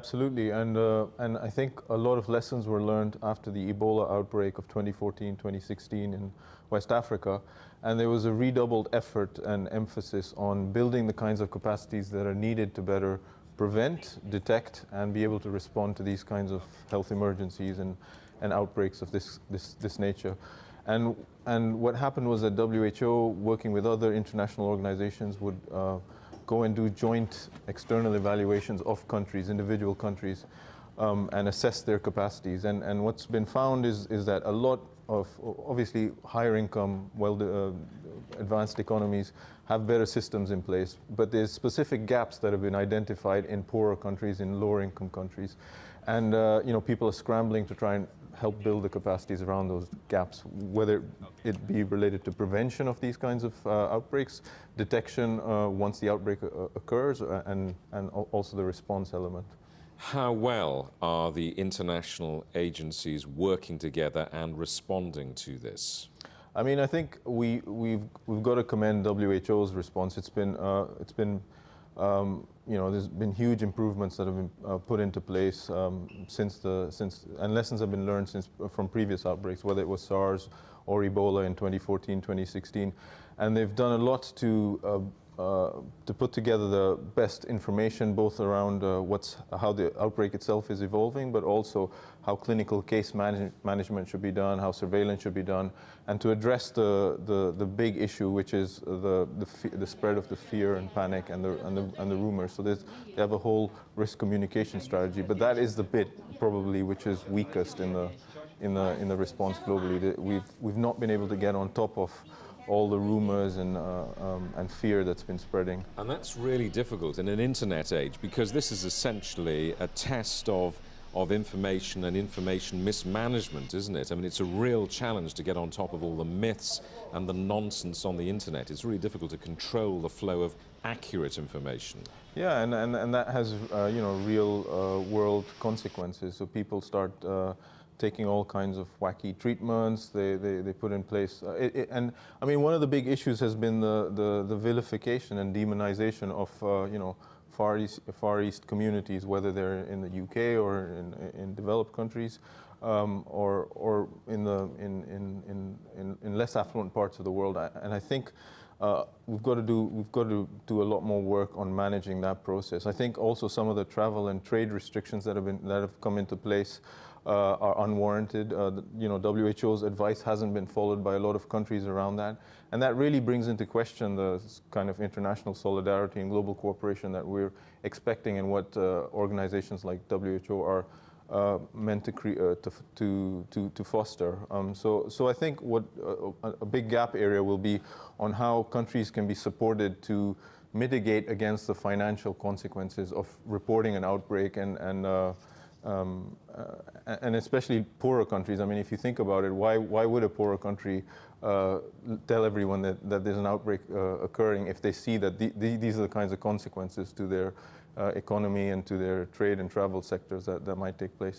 absolutely. And I think a lot of lessons were learned after the Ebola outbreak of 2014, 2016 in West Africa. And there was a redoubled effort and emphasis on building the kinds of capacities that are needed to better prevent, detect, and be able to respond to these kinds of health emergencies and outbreaks of this nature. And what happened was that WHO, working with other international organizations, would go and do joint external evaluations of countries, individual countries, and assess their capacities. And what's been found is that a lot of, obviously, higher income, advanced economies have better systems in place, but there's specific gaps that have been identified in poorer countries, in lower income countries. And people are scrambling to try and help build the capacities around those gaps, whether it be related to prevention of these kinds of outbreaks, detection once the outbreak occurs, and also the response element. How well are the international agencies working together and responding to this? I mean, I think we've got to commend WHO's response. There's been huge improvements that have been put into place and lessons have been learned from previous outbreaks, whether it was SARS or Ebola in 2014, 2016, and they've done a lot to put together the best information, both around how the outbreak itself is evolving, but also how clinical case management should be done, how surveillance should be done, and to address the big issue, which is the spread of the fear and panic and the rumors. So they have a whole risk communication strategy, but that is the bit probably which is weakest in the response globally. We've not been able to get on top of all the rumors and fear that's been spreading. And that's really difficult in an internet age, because this is essentially a test of information and information mismanagement, isn't it? I mean, it's a real challenge to get on top of all the myths and the nonsense on the internet. It's really difficult to control the flow of accurate information. Yeah, and that has real world consequences. So people start taking all kinds of wacky treatments they put in place. And I mean, one of the big issues has been the vilification and demonization of Far East communities, whether they're in the UK or in developed countries, or in less affluent parts of the world. And I think we've got to do a lot more work on managing that process. I think also some of the travel and trade restrictions that have come into place are unwarranted. WHO's advice hasn't been followed by a lot of countries around that, and that really brings into question the kind of international solidarity and global cooperation that we're expecting, and what organizations like WHO are meant to foster. So I think what a big gap area will be on how countries can be supported to mitigate against the financial consequences of reporting an outbreak, and especially poorer countries. I mean, if you think about it, why would a poorer country tell everyone that there's an outbreak occurring if they see that these are the kinds of consequences to their economy and to their trade and travel sectors that might take place?